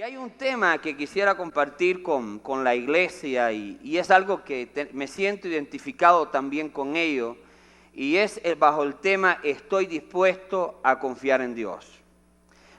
Y hay un tema que quisiera compartir con la iglesia y es algo que me siento identificado también con ello, y es bajo el tema estoy dispuesto a confiar en Dios.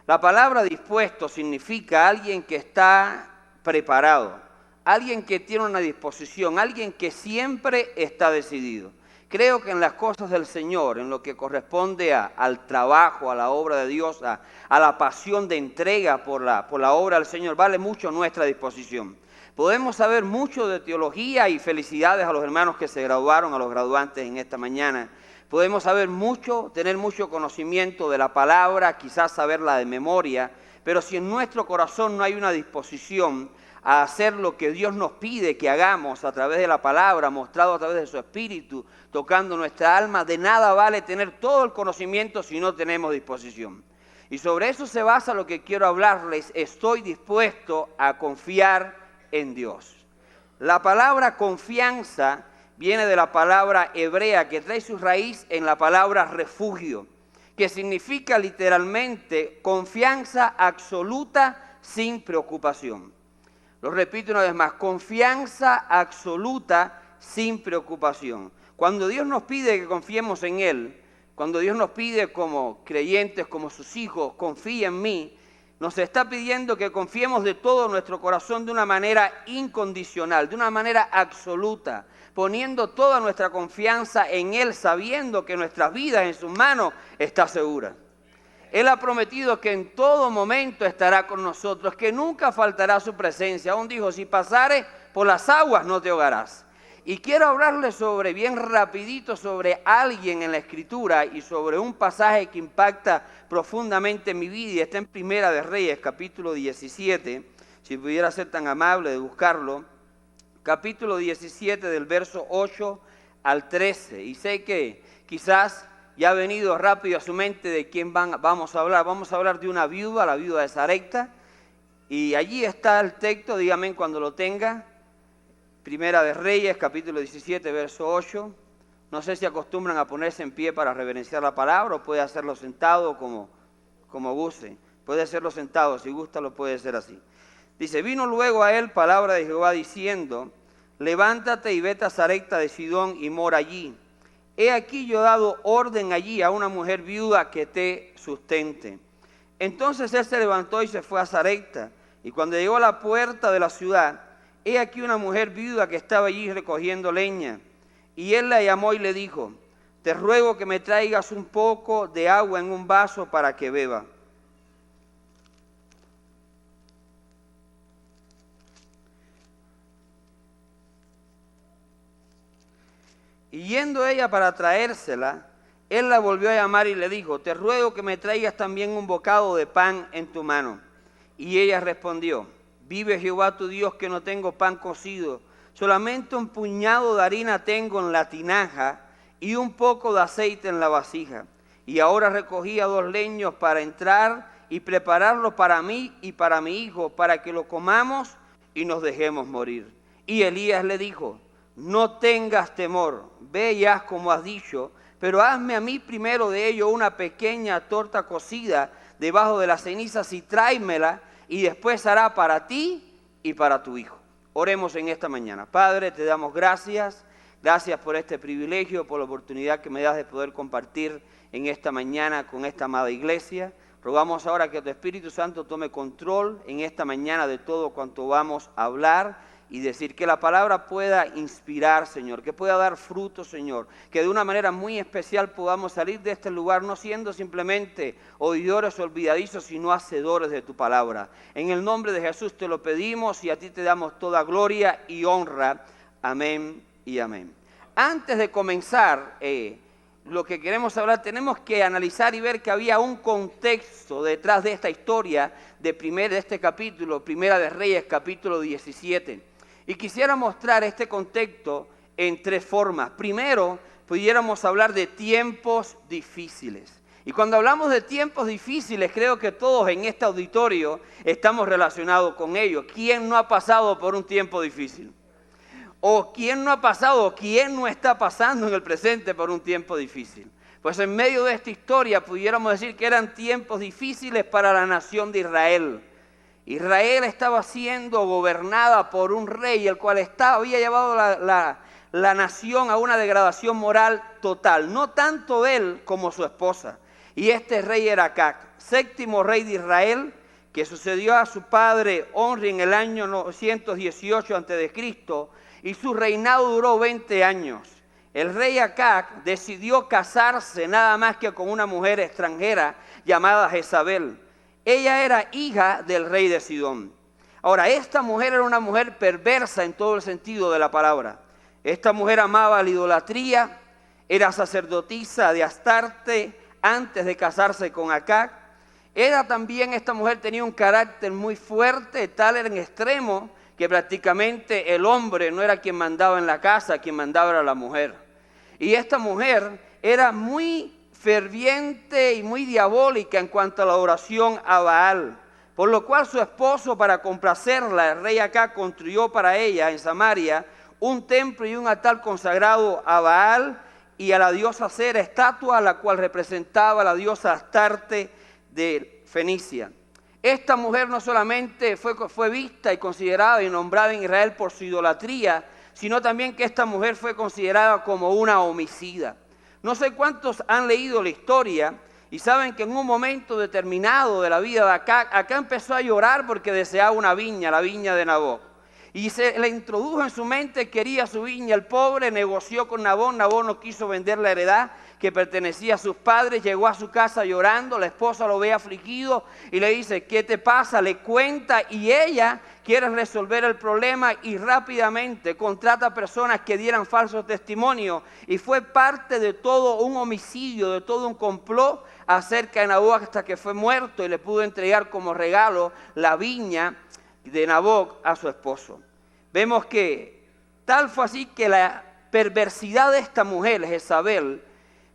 La palabra dispuesto significa alguien que está preparado, alguien que tiene una disposición, alguien que siempre está decidido. Creo que en las cosas del Señor, en lo que corresponde al trabajo, a la obra de Dios, a la pasión de entrega por la obra del Señor, vale mucho nuestra disposición. Podemos saber mucho de teología y felicidades a los hermanos que se graduaron, a los graduantes en esta mañana. Podemos saber mucho, tener mucho conocimiento de la palabra, quizás saberla de memoria, pero si en nuestro corazón no hay una disposición a hacer lo que Dios nos pide que hagamos a través de la palabra, mostrado a través de su Espíritu, tocando nuestra alma, de nada vale tener todo el conocimiento si no tenemos disposición. Y sobre eso se basa lo que quiero hablarles. Estoy dispuesto a confiar en Dios. La palabra confianza viene de la palabra hebrea que trae su raíz en la palabra refugio, que significa literalmente confianza absoluta sin preocupación. Lo repito una vez más, confianza absoluta sin preocupación. Cuando Dios nos pide que confiemos en Él, cuando Dios nos pide como creyentes, como sus hijos, confía en mí, nos está pidiendo que confiemos de todo nuestro corazón de una manera incondicional, de una manera absoluta, poniendo toda nuestra confianza en Él, sabiendo que nuestra vida en sus manos está segura. Él ha prometido que en todo momento estará con nosotros, que nunca faltará su presencia. Aún dijo, si pasares por las aguas no te ahogarás. Y quiero hablarles bien rapidito sobre alguien en la Escritura y sobre un pasaje que impacta profundamente mi vida y está en Primera de Reyes, capítulo 17, si pudiera ser tan amable de buscarlo. Capítulo 17 del verso 8 al 13. Y sé que quizás ya ha venido rápido a su mente de quién vamos a hablar. Vamos a hablar de una viuda, la viuda de Sarepta. Y allí está el texto, dígame cuando lo tenga. Primera de Reyes, capítulo 17, verso 8. No sé si acostumbran a ponerse en pie para reverenciar la palabra o puede hacerlo sentado como guste. Puede hacerlo sentado, si gusta lo puede hacer así. Dice, vino luego a él palabra de Jehová diciendo, levántate y vete a Sarepta de Sidón y mora allí. He aquí yo he dado orden allí a una mujer viuda que te sustente. Entonces él se levantó y se fue a Sarepta. Y cuando llegó a la puerta de la ciudad, he aquí una mujer viuda que estaba allí recogiendo leña. Y él la llamó y le dijo, te ruego que me traigas un poco de agua en un vaso para que beba. Y yendo ella para traérsela, él la volvió a llamar y le dijo, te ruego que me traigas también un bocado de pan en tu mano. Y ella respondió, vive Jehová tu Dios que no tengo pan cocido, solamente un puñado de harina tengo en la tinaja y un poco de aceite en la vasija. Y ahora recogía 2 leños para entrar y prepararlo para mí y para mi hijo, para que lo comamos y nos dejemos morir. Y Elías le dijo, no tengas temor, ve y haz como has dicho, pero hazme a mí primero de ello una pequeña torta cocida debajo de las cenizas y tráemela, y después hará para ti y para tu hijo. Oremos en esta mañana. Padre, te damos gracias por este privilegio, por la oportunidad que me das de poder compartir en esta mañana con esta amada iglesia. Rogamos ahora que tu Espíritu Santo tome control en esta mañana de todo cuanto vamos a hablar y decir, que la palabra pueda inspirar, Señor, que pueda dar fruto, Señor, que de una manera muy especial podamos salir de este lugar no siendo simplemente oidores olvidadizos, sino hacedores de tu palabra. En el nombre de Jesús te lo pedimos y a ti te damos toda gloria y honra. Amén y amén. Antes de comenzar lo que queremos hablar, tenemos que analizar y ver que había un contexto detrás de esta historia de este capítulo, Primera de Reyes, capítulo 17. Y quisiera mostrar este contexto en 3 formas. Primero, pudiéramos hablar de tiempos difíciles. Y cuando hablamos de tiempos difíciles, creo que todos en este auditorio estamos relacionados con ellos. ¿Quién no ha pasado por un tiempo difícil? ¿O quién no ha pasado, o quién no está pasando en el presente por un tiempo difícil? Pues en medio de esta historia pudiéramos decir que eran tiempos difíciles para la nación de Israel. Israel estaba siendo gobernada por un rey, el cual había llevado la nación a una degradación moral total. No tanto él como su esposa. Y este rey era Acab, séptimo rey de Israel, que sucedió a su padre Omri en el año 918 a.C. y su reinado duró 20 años. El rey Acab decidió casarse nada más que con una mujer extranjera llamada Jezabel. Ella era hija del rey de Sidón. Ahora, esta mujer era una mujer perversa en todo el sentido de la palabra. Esta mujer amaba la idolatría, era sacerdotisa de Astarte antes de casarse con Acab. Esta mujer tenía un carácter muy fuerte, tal era en extremo que prácticamente el hombre no era quien mandaba en la casa, quien mandaba era la mujer. Y esta mujer era muy ferviente y muy diabólica en cuanto a la adoración a Baal, por lo cual su esposo, para complacerla, el rey Acab construyó para ella en Samaria un templo y un altar consagrado a Baal y a la diosa Cera, estatua la cual representaba a la diosa Astarte de Fenicia. Esta mujer no solamente fue vista y considerada y nombrada en Israel por su idolatría, sino también que esta mujer fue considerada como una homicida. No sé cuántos han leído la historia y saben que en un momento determinado de la vida de Acab empezó a llorar porque deseaba una viña, la viña de Nabot. Y se le introdujo en su mente, quería su viña. El pobre negoció con Nabot, Nabot no quiso vender la heredad que pertenecía a sus padres, llegó a su casa llorando, la esposa lo ve afligido y le dice, ¿qué te pasa? Le cuenta y ella quiere resolver el problema y rápidamente contrata personas que dieran falsos testimonios y fue parte de todo un homicidio, de todo un complot acerca de Nabot hasta que fue muerto y le pudo entregar como regalo la viña de Nabot a su esposo. Vemos que tal fue así que la perversidad de esta mujer, Jezabel,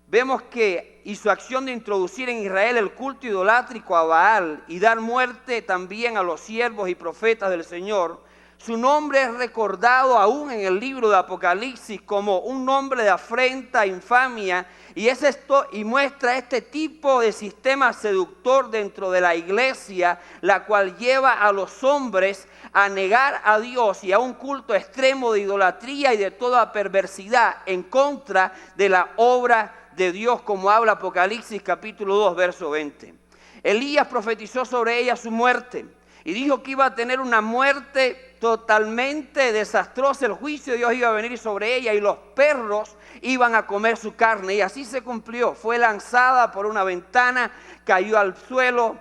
vemos que y su acción de introducir en Israel el culto idolátrico a Baal y dar muerte también a los siervos y profetas del Señor, su nombre es recordado aún en el libro de Apocalipsis como un nombre de afrenta, infamia, y muestra este tipo de sistema seductor dentro de la iglesia, la cual lleva a los hombres a negar a Dios y a un culto extremo de idolatría y de toda perversidad en contra de la obra de Dios, como habla Apocalipsis capítulo 2, verso 20. Elías profetizó sobre ella su muerte y dijo que iba a tener una muerte totalmente desastrosa. El juicio de Dios iba a venir sobre ella y los perros iban a comer su carne, y así se cumplió. Fue lanzada por una ventana, cayó al suelo,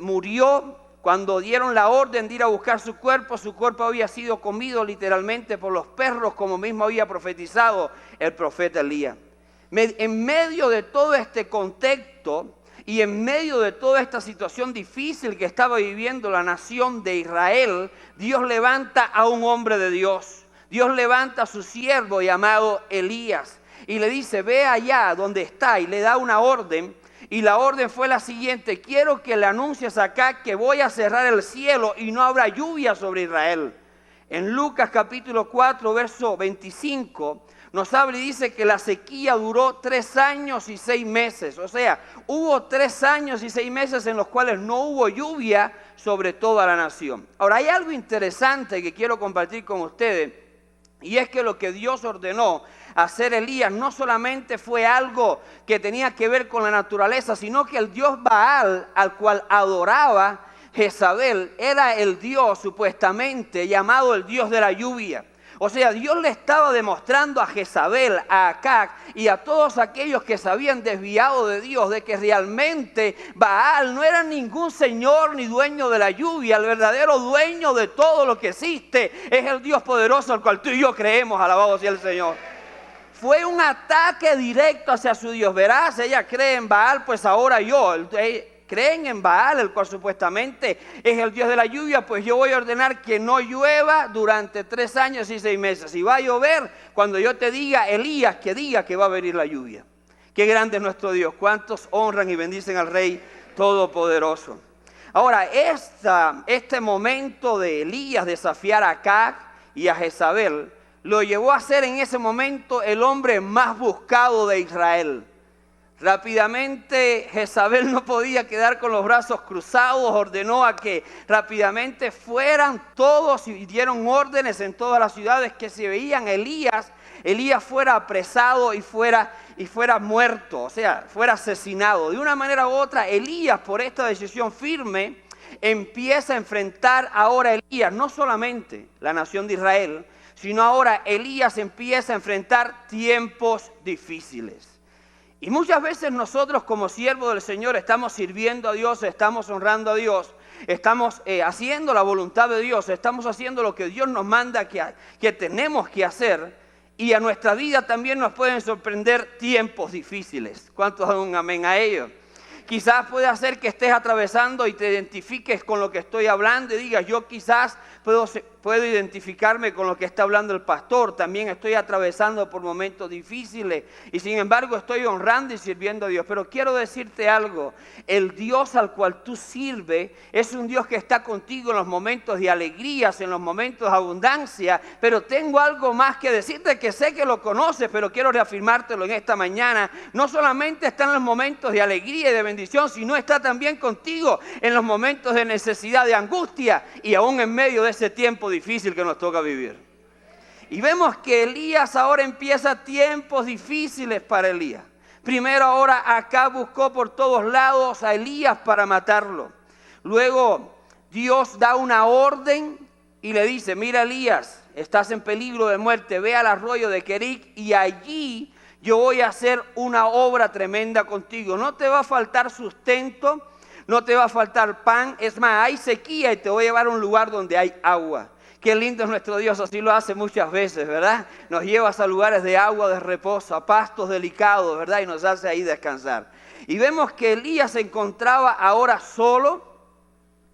murió. Cuando dieron la orden de ir a buscar su cuerpo había sido comido literalmente por los perros, como mismo había profetizado el profeta Elías. En medio de todo este contexto y en medio de toda esta situación difícil que estaba viviendo la nación de Israel, Dios levanta a un hombre de Dios. Dios levanta a su siervo llamado Elías y le dice, ve allá donde está, y le da una orden. Y la orden fue la siguiente: quiero que le anuncies acá que voy a cerrar el cielo y no habrá lluvia sobre Israel. En Lucas capítulo 4, verso 25, nos habla y dice que la sequía duró 3 años y 6 meses. O sea, hubo 3 años y 6 meses en los cuales no hubo lluvia sobre toda la nación. Ahora, hay algo interesante que quiero compartir con ustedes, y es que lo que Dios ordenó hacer Elías no solamente fue algo que tenía que ver con la naturaleza, sino que el dios Baal, al cual adoraba Jezabel, era el dios supuestamente llamado el dios de la lluvia. O sea, Dios le estaba demostrando a Jezabel, a Acab y a todos aquellos que se habían desviado de Dios, de que realmente Baal no era ningún señor ni dueño de la lluvia. El verdadero dueño de todo lo que existe es el Dios poderoso al cual tú y yo creemos, alabado sea el Señor. Fue un ataque directo hacia su Dios. Verás, ella cree en Baal, pues ahora yo. Creen en Baal, el cual supuestamente es el Dios de la lluvia, pues yo voy a ordenar que no llueva durante 3 años y 6 meses. Y va a llover cuando yo te diga, Elías, que diga que va a venir la lluvia. Qué grande es nuestro Dios. Cuántos honran y bendicen al Rey Todopoderoso. Ahora, este momento de Elías desafiar a Acab y a Jezabel lo llevó a ser en ese momento el hombre más buscado de Israel. Rápidamente Jezabel no podía quedar con los brazos cruzados, ordenó a que rápidamente fueran todos y dieron órdenes en todas las ciudades que se veían Elías fuera apresado y fuera muerto, o sea, fuera asesinado. De una manera u otra, Elías, por esta decisión firme, empieza a enfrentar ahora Elías, no solamente la nación de Israel, sino ahora Elías empieza a enfrentar tiempos difíciles. Y muchas veces nosotros como siervos del Señor estamos sirviendo a Dios, estamos honrando a Dios, estamos haciendo la voluntad de Dios, estamos haciendo lo que Dios nos manda que tenemos que hacer, y a nuestra vida también nos pueden sorprender tiempos difíciles. ¿Cuántos dan un amén a ello? Quizás puede hacer que estés atravesando y te identifiques con lo que estoy hablando y digas, yo quizás puedo identificarme con lo que está hablando el pastor. También estoy atravesando por momentos difíciles y sin embargo estoy honrando y sirviendo a Dios. Pero quiero decirte algo, el Dios al cual tú sirves es un Dios que está contigo en los momentos de alegrías, en los momentos de abundancia. Pero tengo algo más que decirte, que sé que lo conoces, pero quiero reafirmártelo en esta mañana. No solamente está en los momentos de alegría y de bendición, sino está también contigo en los momentos de necesidad, de angustia y aún en medio de ese tiempo difícil que nos toca vivir. Y vemos que Elías ahora empieza tiempos difíciles para Elías. Primero ahora Acab buscó por todos lados a Elías para matarlo. Luego Dios da una orden y le dice, mira Elías, estás en peligro de muerte, ve al arroyo de Querit y allí yo voy a hacer una obra tremenda contigo. No te va a faltar sustento, no te va a faltar pan. Es más, hay sequía y te voy a llevar a un lugar donde hay agua. Qué lindo es nuestro Dios, así lo hace muchas veces, ¿verdad? Nos lleva a lugares de agua, de reposo, a pastos delicados, ¿verdad? Y nos hace ahí descansar. Y vemos que Elías se encontraba ahora solo,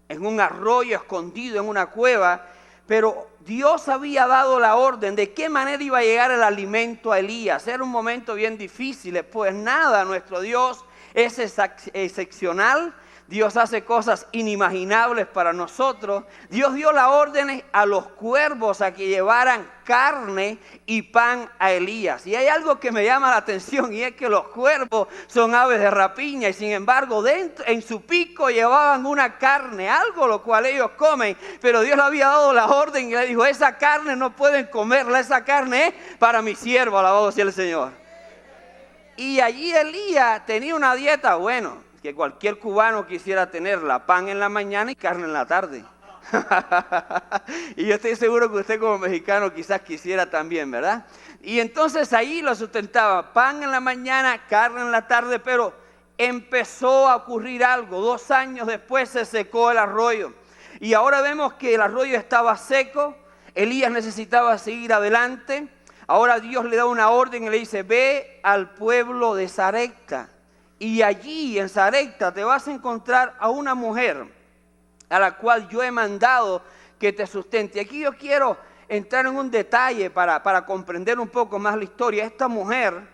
en un arroyo, escondido en una cueva, pero Dios había dado la orden de qué manera iba a llegar el alimento a Elías. Era un momento bien difícil, pues nada, nuestro Dios es excepcional. Dios hace cosas inimaginables para nosotros. Dios dio la orden a los cuervos a que llevaran carne y pan a Elías. Y hay algo que me llama la atención y es que los cuervos son aves de rapiña y sin embargo en su pico llevaban una carne, algo lo cual ellos comen. Pero Dios le había dado la orden y le dijo, esa carne no pueden comerla, esa carne es para mi siervo, alabado sea el Señor. Y allí Elías tenía una dieta, bueno, que cualquier cubano quisiera tenerla, pan en la mañana y carne en la tarde. Y yo estoy seguro que usted como mexicano quizás quisiera también, ¿verdad? Y entonces ahí lo sustentaba, pan en la mañana, carne en la tarde, pero empezó a ocurrir algo. 2 años después se secó el arroyo. Y ahora vemos que el arroyo estaba seco, Elías necesitaba seguir adelante. Ahora Dios le da una orden y le dice, ve al pueblo de Sarepta. Y allí en Sarepta te vas a encontrar a una mujer a la cual yo he mandado que te sustente. Aquí yo quiero entrar en un detalle para comprender un poco más la historia. Esta mujer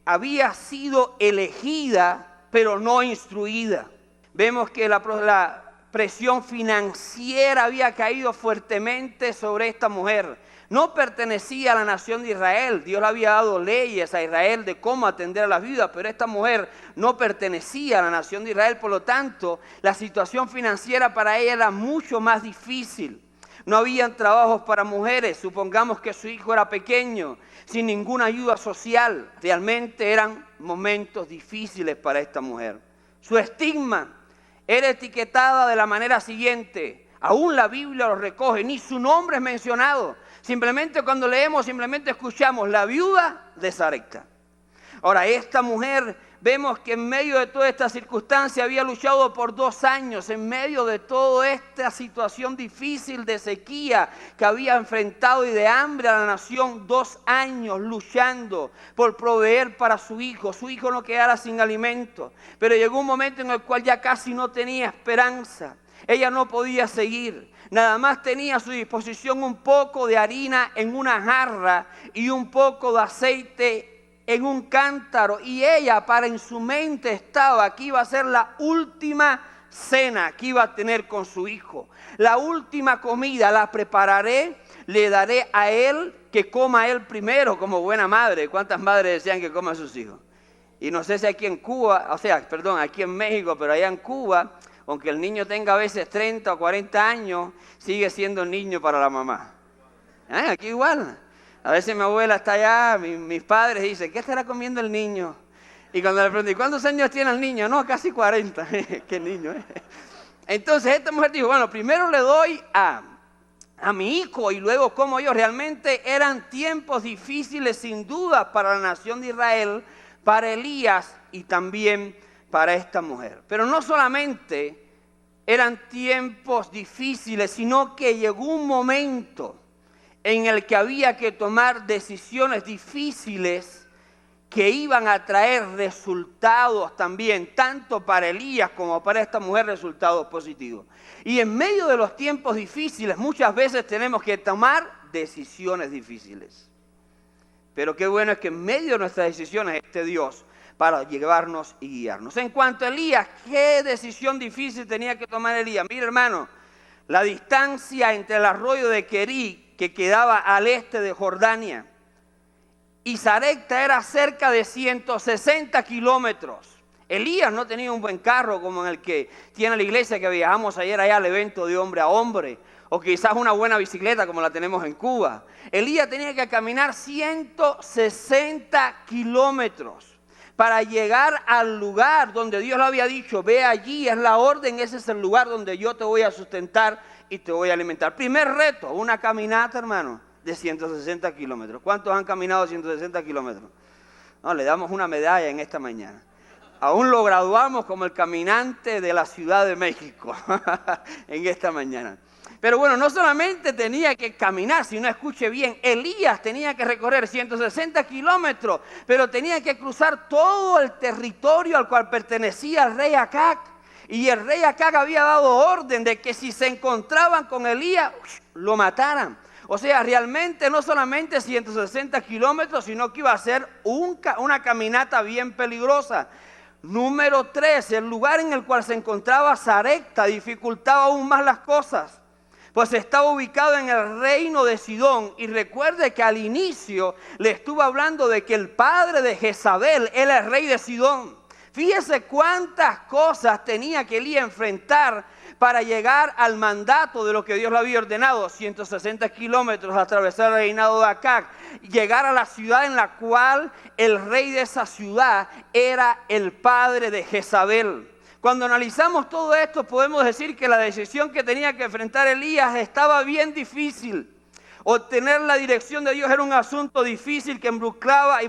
había sido elegida, pero no instruida. Vemos que la presión financiera había caído fuertemente sobre esta mujer. No pertenecía a la nación de Israel. Dios le había dado leyes a Israel de cómo atender a las viudas, pero esta mujer no pertenecía a la nación de Israel. Por lo tanto, la situación financiera para ella era mucho más difícil. No habían trabajos para mujeres. Supongamos que su hijo era pequeño, sin ninguna ayuda social. Realmente eran momentos difíciles para esta mujer. Su estigma era etiquetada de la manera siguiente. Aún la Biblia lo recoge, ni su nombre es mencionado. Simplemente cuando leemos, simplemente escuchamos la viuda de Sarepta. Ahora, esta mujer, vemos que en medio de toda esta circunstancia había luchado por 2 años, en medio de toda esta situación difícil de sequía que había enfrentado y de hambre a la nación, 2 años luchando por proveer para su hijo no quedara sin alimento. Pero llegó un momento en el cual ya casi no tenía esperanza. Ella no podía seguir, nada más tenía a su disposición un poco de harina en una jarra y un poco de aceite en un cántaro. Y ella en su mente estaba que iba a ser la última cena que iba a tener con su hijo. La última comida la prepararé, le daré a él, que coma él primero como buena madre. ¿Cuántas madres desean que coma a sus hijos? Y no sé si aquí en Cuba, aquí en México, pero allá en Cuba, aunque el niño tenga a veces 30 o 40 años, sigue siendo niño para la mamá. Aquí igual. A veces mi abuela está allá, mis padres dicen, ¿qué estará comiendo el niño? Y cuando le pregunté, ¿cuántos años tiene el niño? No, casi 40. ¿Qué niño? Entonces esta mujer dijo, bueno, primero le doy a mi hijo y luego como yo. Realmente eran tiempos difíciles sin duda para la nación de Israel, para Elías y también para esta mujer. Pero no solamente eran tiempos difíciles, sino que llegó un momento en el que había que tomar decisiones difíciles que iban a traer resultados también, tanto para Elías como para esta mujer, resultados positivos. Y en medio de los tiempos difíciles, muchas veces tenemos que tomar decisiones difíciles. Pero qué bueno es que en medio de nuestras decisiones esté Dios para llevarnos y guiarnos. En cuanto a Elías, ¿qué decisión difícil tenía que tomar Elías? Mira, hermano, la distancia entre el arroyo de Querí, que quedaba al este de Jordania, y Sarepta era cerca de 160 kilómetros. Elías no tenía un buen carro como en el que tiene la iglesia que viajamos ayer allá al evento de hombre a hombre, o quizás una buena bicicleta como la tenemos en Cuba. Elías tenía que caminar 160 kilómetros para llegar al lugar donde Dios le había dicho, ve allí, es la orden, ese es el lugar donde yo te voy a sustentar y te voy a alimentar. Primer reto, una caminata, hermano, de 160 kilómetros. ¿Cuántos han caminado 160 kilómetros? No, le damos una medalla en esta mañana. Aún lo graduamos como el caminante de la Ciudad de México en esta mañana. Pero bueno, no solamente tenía que caminar, si no escuche bien, Elías tenía que recorrer 160 kilómetros, pero tenía que cruzar todo el territorio al cual pertenecía el rey Acab. Y el rey Acab había dado orden de que si se encontraban con Elías, lo mataran. O sea, realmente no solamente 160 kilómetros, sino que iba a ser una caminata bien peligrosa. Número 3, el lugar en el cual se encontraba Sarepta dificultaba aún más las cosas, pues estaba ubicado en el reino de Sidón. Y recuerde que al inicio le estuvo hablando de que el padre de Jezabel era el rey de Sidón. Fíjese cuántas cosas tenía que Elías enfrentar para llegar al mandato de lo que Dios le había ordenado. 160 kilómetros, atravesar el reinado de Acab, llegar a la ciudad en la cual el rey de esa ciudad era el padre de Jezabel. Cuando analizamos todo esto, podemos decir que la decisión que tenía que enfrentar Elías estaba bien difícil. Obtener la dirección de Dios era un asunto difícil que involucraba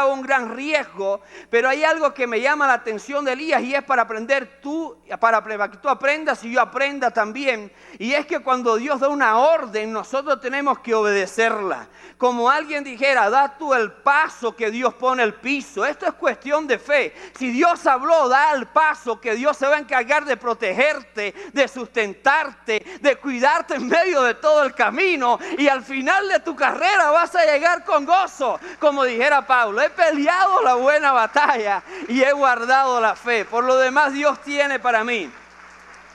un gran riesgo, pero hay algo que me llama la atención de Elías y es para que tú aprendas y yo aprenda también. Y es que cuando Dios da una orden, nosotros tenemos que obedecerla. Como alguien dijera, da tú el paso que Dios pone el piso. Esto es cuestión de fe. Si Dios habló, da el paso que Dios se va a encargar de protegerte, de sustentarte, de cuidarte en medio de todo el camino. Y al final de tu carrera vas a llegar con gozo. Como dijera Pablo, he peleado la buena batalla y he guardado la fe. Por lo demás, Dios tiene para mí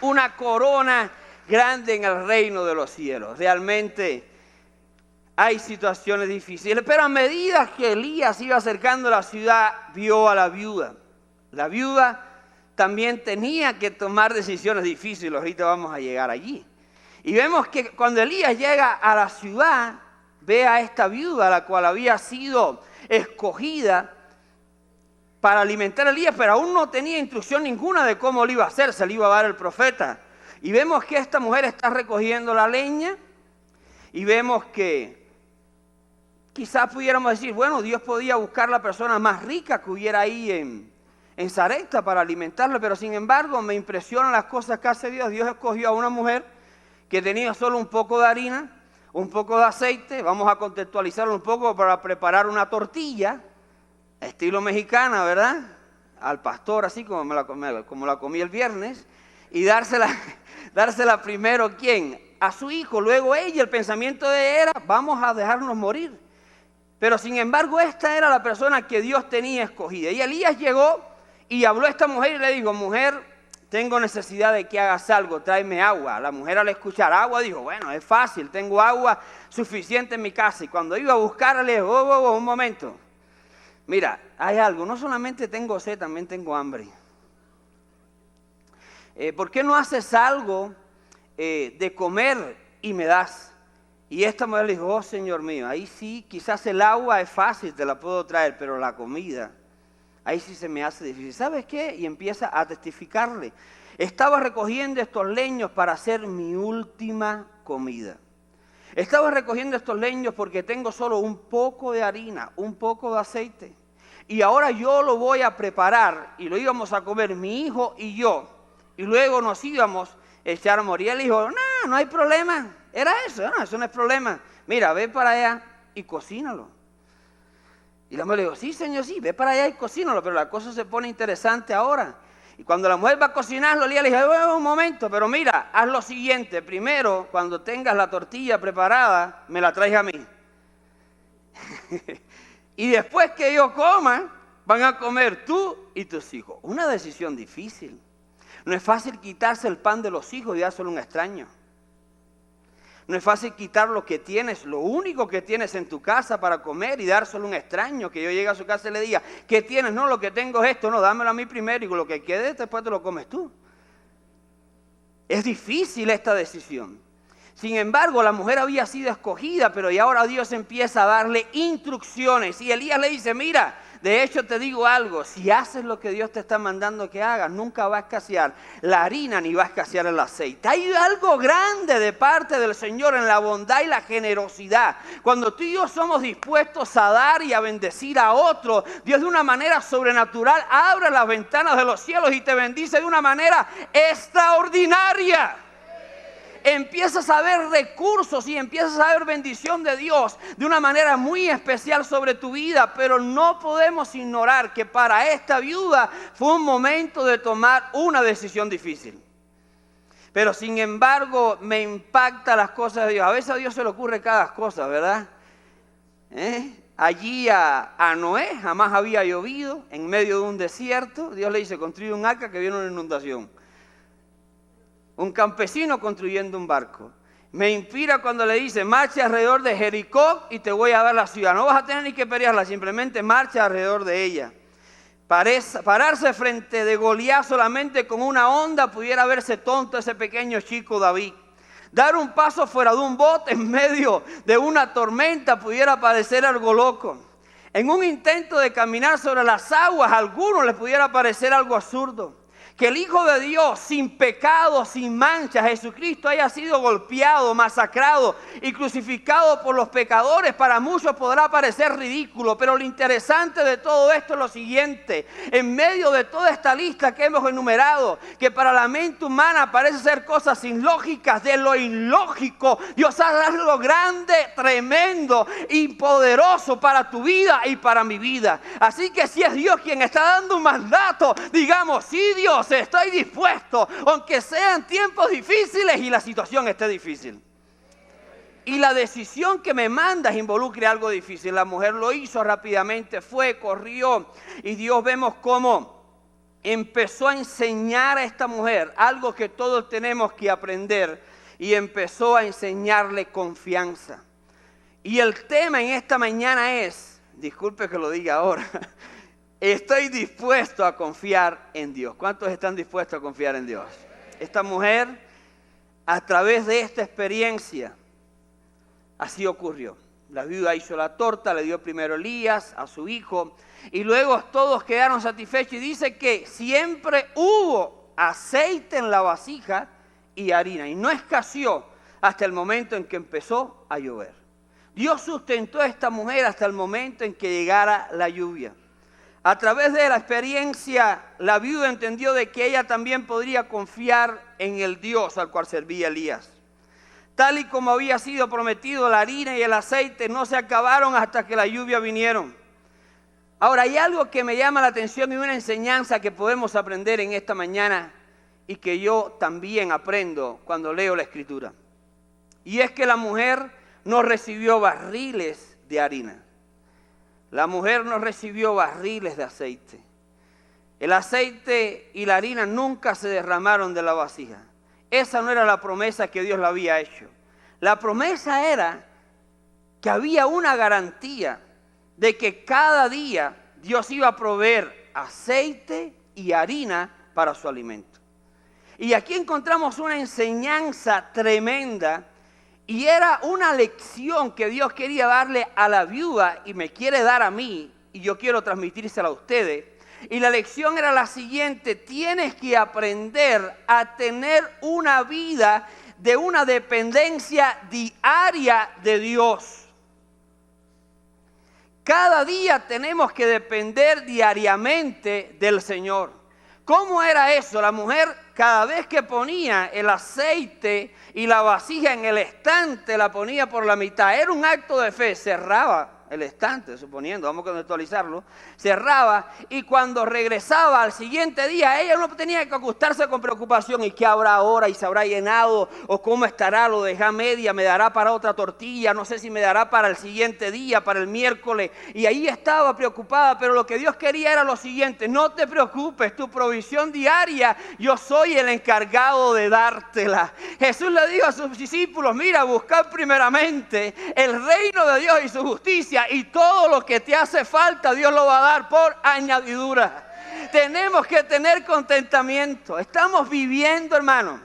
una corona grande en el reino de los cielos. Realmente hay situaciones difíciles, pero a medida que Elías iba acercando a la ciudad, vio a la viuda. La viuda también tenía que tomar decisiones difíciles. Ahorita vamos a llegar allí. Y vemos que cuando Elías llega a la ciudad, ve a esta viuda, la cual había sido escogida para alimentar a Elías, pero aún no tenía instrucción ninguna de cómo lo iba a hacer, se lo iba a dar el profeta. Y vemos que esta mujer está recogiendo la leña y vemos que quizás pudiéramos decir, bueno, Dios podía buscar la persona más rica que hubiera ahí en Sarepta para alimentarla, pero sin embargo me impresionan las cosas que hace Dios. Dios escogió a una mujer que tenía solo un poco de harina, un poco de aceite, vamos a contextualizarlo un poco para preparar una tortilla, estilo mexicana, ¿verdad? Al pastor, así como la comí el viernes, y dársela primero, ¿quién? A su hijo. Luego ella, el pensamiento de ella era, vamos a dejarnos morir. Pero sin embargo, esta era la persona que Dios tenía escogida. Y Elías llegó y habló a esta mujer y le dijo, mujer, tengo necesidad de que hagas algo, tráeme agua. La mujer al escuchar agua dijo, bueno, es fácil, tengo agua suficiente en mi casa. Y cuando iba a buscarle, un momento, Mira, hay algo, no solamente tengo sed, también tengo hambre. ¿Por qué no haces algo de comer y me das? Y esta mujer le dijo, oh Señor mío, ahí sí, quizás el agua es fácil, te la puedo traer, pero la comida, ahí sí se me hace difícil. ¿Sabes qué? Y empieza a testificarle. Estaba recogiendo estos leños para hacer mi última comida. Estaba recogiendo estos leños porque tengo solo un poco de harina, un poco de aceite. Y ahora yo lo voy a preparar y lo íbamos a comer mi hijo y yo. Y luego nos íbamos a echar a morir. Él dijo, no, no hay problema. Era eso, no, eso no es problema. Mira, ve para allá y cocínalo. Y la mujer le dijo, sí señor, sí, ve para allá y cocínalo. Pero la cosa se pone interesante ahora. Y cuando la mujer va a cocinarlo, Elías le dijo, un momento, pero mira, haz lo siguiente. Primero, cuando tengas la tortilla preparada, me la traes a mí. Y después que yo coma, van a comer tú y tus hijos. Una decisión difícil. No es fácil quitarse el pan de los hijos y dárselo a un extraño. No es fácil quitar lo que tienes, lo único que tienes en tu casa para comer y dárselo a un extraño. Que yo llegue a su casa y le diga, ¿qué tienes? No, lo que tengo es esto, no, dámelo a mí primero y lo que quede después te lo comes tú. Es difícil esta decisión. Sin embargo, la mujer había sido escogida, pero y ahora Dios empieza a darle instrucciones. Y Elías le dice, mira, de hecho te digo algo, si haces lo que Dios te está mandando que hagas, nunca va a escasear la harina ni va a escasear el aceite. Hay algo grande de parte del Señor en la bondad y la generosidad. Cuando tú y yo somos dispuestos a dar y a bendecir a otro, Dios de una manera sobrenatural abre las ventanas de los cielos y te bendice de una manera extraordinaria. Empiezas a ver recursos y empiezas a ver bendición de Dios de una manera muy especial sobre tu vida, pero no podemos ignorar que para esta viuda fue un momento de tomar una decisión difícil. Pero sin embargo me impacta las cosas de Dios. A veces a Dios se le ocurre cada cosa, ¿verdad? Allí a Noé jamás había llovido, en medio de un desierto. Dios le dice, construye un arca que viene una inundación. Un campesino construyendo un barco. Me inspira cuando le dice, marcha alrededor de Jericó y te voy a dar la ciudad. No vas a tener ni que pelearla, simplemente marcha alrededor de ella. Pararse frente de Goliat solamente con una onda pudiera verse tonto ese pequeño chico David. Dar un paso fuera de un bote en medio de una tormenta pudiera parecer algo loco. En un intento de caminar sobre las aguas, a algunos les pudiera parecer algo absurdo. Que el Hijo de Dios, sin pecado, sin mancha, Jesucristo, haya sido golpeado, masacrado y crucificado por los pecadores, para muchos podrá parecer ridículo, pero lo interesante de todo esto es lo siguiente: en medio de toda esta lista que hemos enumerado, que para la mente humana parece ser cosas ilógicas, de lo ilógico, Dios hace algo grande, tremendo y poderoso para tu vida y para mi vida. Así que si es Dios quien está dando un mandato, digamos, sí Dios, estoy dispuesto, aunque sean tiempos difíciles y la situación esté difícil. Y la decisión que me mandas involucre algo difícil. La mujer lo hizo rápidamente, fue, corrió, y Dios vemos cómo empezó a enseñar a esta mujer algo que todos tenemos que aprender, y empezó a enseñarle confianza. Y el tema en esta mañana es, disculpe que lo diga ahora, estoy dispuesto a confiar en Dios. ¿Cuántos están dispuestos a confiar en Dios? Esta mujer, a través de esta experiencia, así ocurrió. La viuda hizo la torta, le dio primero Elías a su hijo, y luego todos quedaron satisfechos. Y dice que siempre hubo aceite en la vasija y harina, y no escaseó hasta el momento en que empezó a llover. Dios sustentó a esta mujer hasta el momento en que llegara la lluvia. A través de la experiencia, la viuda entendió de que ella también podría confiar en el Dios al cual servía Elías. Tal y como había sido prometido, la harina y el aceite no se acabaron hasta que la lluvia vinieron. Ahora, hay algo que me llama la atención y una enseñanza que podemos aprender en esta mañana y que yo también aprendo cuando leo la Escritura. Y es que la mujer no recibió barriles de harina. La mujer no recibió barriles de aceite. El aceite y la harina nunca se derramaron de la vasija. Esa no era la promesa que Dios le había hecho. La promesa era que había una garantía de que cada día Dios iba a proveer aceite y harina para su alimento. Y aquí encontramos una enseñanza tremenda y era una lección que Dios quería darle a la viuda y me quiere dar a mí y yo quiero transmitírsela a ustedes. Y la lección era la siguiente: tienes que aprender a tener una vida de una dependencia diaria de Dios. Cada día tenemos que depender diariamente del Señor. ¿Cómo era eso? La mujer, cada vez que ponía el aceite y la vasija en el estante, la ponía por la mitad. Era un acto de fe. Cerraba el estante, suponiendo, vamos a contextualizarlo, cerraba, y cuando regresaba al siguiente día, ella no tenía que acostarse con preocupación, ¿y qué habrá ahora? ¿Y se habrá llenado? ¿O cómo estará? ¿Lo deja media? ¿Me dará para otra tortilla? No sé si me dará para el siguiente día, para el miércoles. Y ahí estaba preocupada, pero lo que Dios quería era lo siguiente: no te preocupes, tu provisión diaria, yo soy el encargado de dártela. Jesús le dijo a sus discípulos: mira, buscad primeramente el reino de Dios y su justicia, y todo lo que te hace falta Dios lo va a dar por añadidura. Tenemos que tener contentamiento. Estamos viviendo, hermano,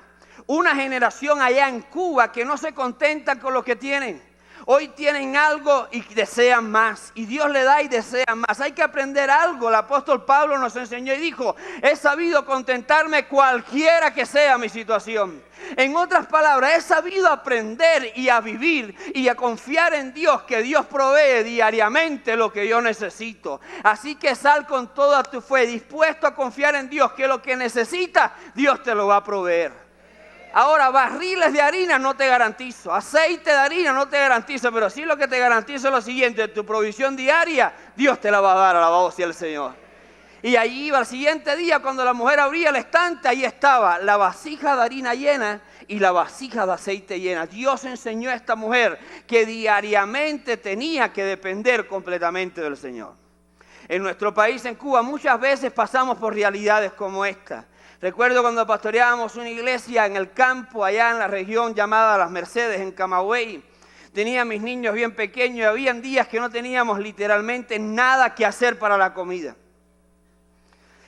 una generación allá en Cuba que no se contenta con lo que tienen. Hoy tienen algo y desean más, y Dios le da y desean más. Hay que aprender algo. El apóstol Pablo nos enseñó y dijo: he sabido contentarme cualquiera que sea mi situación. En otras palabras, he sabido aprender y a vivir y a confiar en Dios, que Dios provee diariamente lo que yo necesito. Así que sal con toda tu fe, dispuesto a confiar en Dios, que lo que necesitas, Dios te lo va a proveer. Ahora, barriles de harina no te garantizo, aceite de harina no te garantizo, pero sí lo que te garantizo es lo siguiente: tu provisión diaria, Dios te la va a dar, alabado sea el Señor. Y allí iba al siguiente día, cuando la mujer abría el estante, ahí estaba la vasija de harina llena y la vasija de aceite llena. Dios enseñó a esta mujer que diariamente tenía que depender completamente del Señor. En nuestro país, en Cuba, muchas veces pasamos por realidades como esta. Recuerdo cuando pastoreábamos una iglesia en el campo, allá en la región llamada Las Mercedes, en Camagüey. Tenía a mis niños bien pequeños y habían días que no teníamos literalmente nada que hacer para la comida.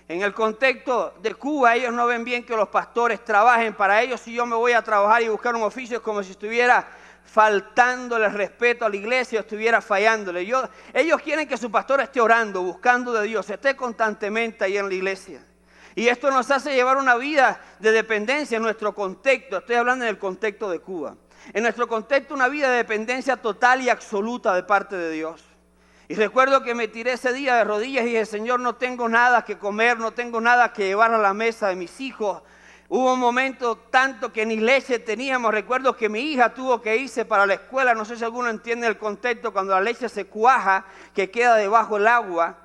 En el contexto de Cuba, ellos no ven bien que los pastores trabajen. Para ellos, si yo me voy a trabajar y buscar un oficio, es como si estuviera faltándole el respeto a la iglesia, o estuviera fallándole. Ellos quieren que su pastor esté orando, buscando de Dios, esté constantemente ahí en la iglesia. Y esto nos hace llevar una vida de dependencia en nuestro contexto. Estoy hablando en el contexto de Cuba. En nuestro contexto, una vida de dependencia total y absoluta de parte de Dios. Y recuerdo que me tiré ese día de rodillas y dije: Señor, no tengo nada que comer, no tengo nada que llevar a la mesa de mis hijos. Hubo un momento tanto que ni leche teníamos. Recuerdo que mi hija tuvo que irse para la escuela. No sé si alguno entiende el contexto: cuando la leche se cuaja, que queda debajo del agua.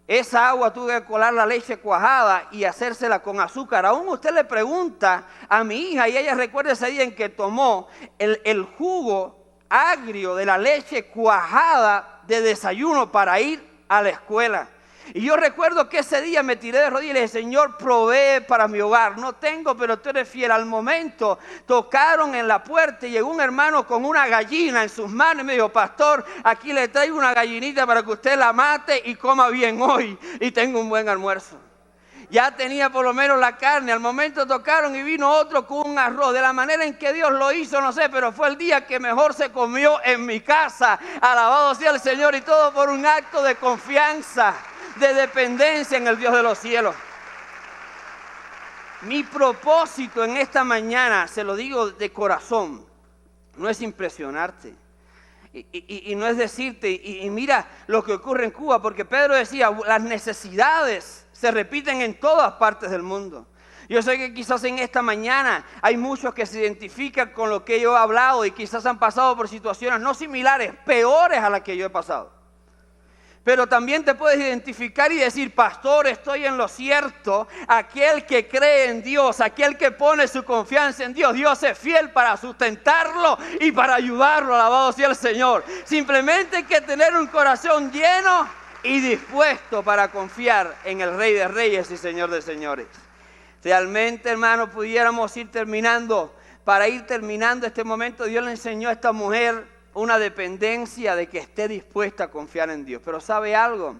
Esa agua tuve que colar la leche cuajada y hacérsela con azúcar. Aún usted le pregunta a mi hija y ella recuerda ese día en que tomó el jugo agrio de la leche cuajada de desayuno para ir a la escuela. Y yo recuerdo que ese día me tiré de rodillas y le dije: Señor, provee para mi hogar. No tengo, pero tú eres fiel. Al momento tocaron en la puerta y llegó un hermano con una gallina en sus manos y me dijo: pastor, aquí le traigo una gallinita para que usted la mate y coma bien hoy y tenga un buen almuerzo. Ya tenía por lo menos la carne. Al momento tocaron y vino otro con un arroz. De la manera en que Dios lo hizo, no sé, pero fue el día que mejor se comió en mi casa. Alabado sea el Señor, y todo por un acto de confianza, de dependencia en el Dios de los cielos. Mi propósito en esta mañana, se lo digo de corazón, no es impresionarte. Y no es decirte, y mira lo que ocurre en Cuba, porque Pedro decía: las necesidades se repiten en todas partes del mundo. Yo sé que quizás en esta mañana hay muchos que se identifican con lo que yo he hablado y quizás han pasado por situaciones no similares, peores a las que yo he pasado. Pero también te puedes identificar y decir: pastor, estoy en lo cierto. Aquel que cree en Dios, aquel que pone su confianza en Dios, Dios es fiel para sustentarlo y para ayudarlo. Alabado sea el Señor. Simplemente hay que tener un corazón lleno y dispuesto para confiar en el Rey de Reyes y Señor de Señores. Realmente, hermano, pudiéramos ir terminando. Para ir terminando este momento, Dios le enseñó a esta mujer una dependencia de que esté dispuesta a confiar en Dios. Pero ¿sabe algo?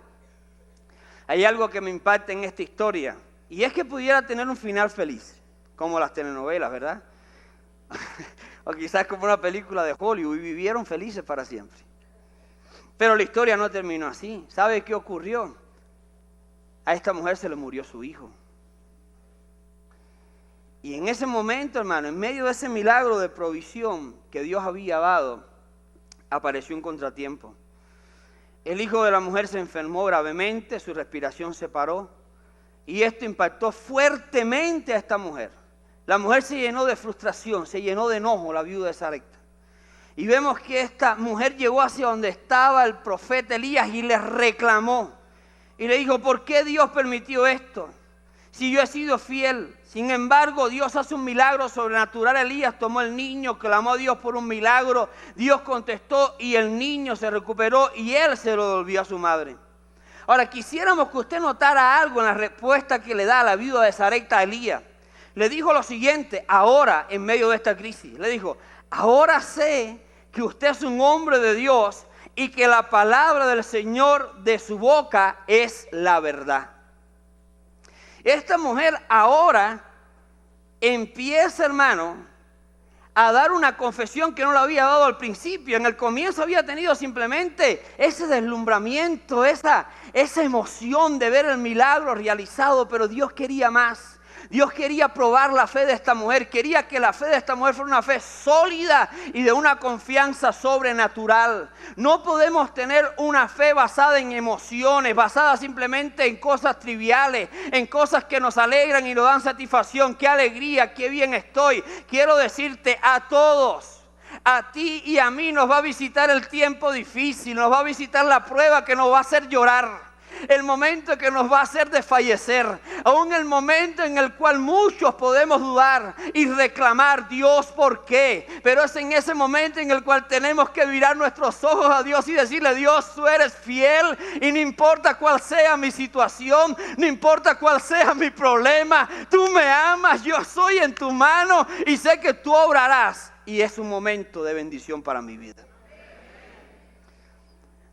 Hay algo que me impacta en esta historia, y es que pudiera tener un final feliz, como las telenovelas, ¿verdad? O quizás como una película de Hollywood, y vivieron felices para siempre. Pero la historia no terminó así. ¿Sabe qué ocurrió? A esta mujer se le murió su hijo. Y en ese momento, hermano, en medio de ese milagro de provisión que Dios había dado, apareció un contratiempo. El hijo de la mujer se enfermó gravemente, su respiración se paró, y esto impactó fuertemente a esta mujer. La mujer se llenó de frustración, se llenó de enojo, la viuda de Sarepta. Y vemos que esta mujer llegó hacia donde estaba el profeta Elías y le reclamó. Y le dijo, ¿por qué Dios permitió esto? Si yo he sido fiel. Sin embargo, Dios hace un milagro sobrenatural. Elías tomó el niño, clamó a Dios por un milagro. Dios contestó y el niño se recuperó y él se lo devolvió a su madre. Ahora, quisiéramos que usted notara algo en la respuesta que le da a la viuda de Sarepta a Elías. Le dijo lo siguiente, ahora, en medio de esta crisis. Le dijo, ahora sé que usted es un hombre de Dios y que la palabra del Señor de su boca es la verdad. Esta mujer ahora empieza, hermano, a dar una confesión que no la había dado al principio. En el comienzo había tenido simplemente ese deslumbramiento, esa emoción de ver el milagro realizado, pero Dios quería más. Dios quería probar la fe de esta mujer, quería que la fe de esta mujer fuera una fe sólida y de una confianza sobrenatural. No podemos tener una fe basada en emociones, basada simplemente en cosas triviales, en cosas que nos alegran y nos dan satisfacción. ¡Qué alegría, qué bien estoy! Quiero decirte a todos, a ti y a mí nos va a visitar el tiempo difícil, nos va a visitar la prueba que nos va a hacer llorar. El momento que nos va a hacer desfallecer, aún el momento en el cual muchos podemos dudar y reclamar, Dios, ¿por qué? Pero es en ese momento en el cual tenemos que mirar nuestros ojos a Dios y decirle, Dios, tú eres fiel y no importa cuál sea mi situación, no importa cuál sea mi problema, tú me amas, yo soy en tu mano y sé que tú obrarás. Y es un momento de bendición para mi vida.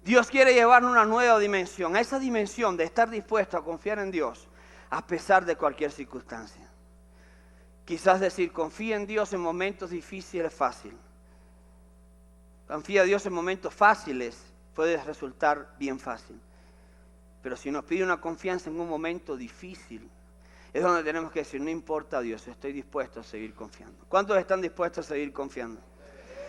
Dios quiere llevarnos a una nueva dimensión, a esa dimensión de estar dispuesto a confiar en Dios a pesar de cualquier circunstancia. Quizás decir, confía en Dios en momentos difíciles es fácil. Confía en Dios en momentos fáciles puede resultar bien fácil. Pero si nos pide una confianza en un momento difícil, es donde tenemos que decir, no importa Dios, estoy dispuesto a seguir confiando. ¿Cuántos están dispuestos a seguir confiando?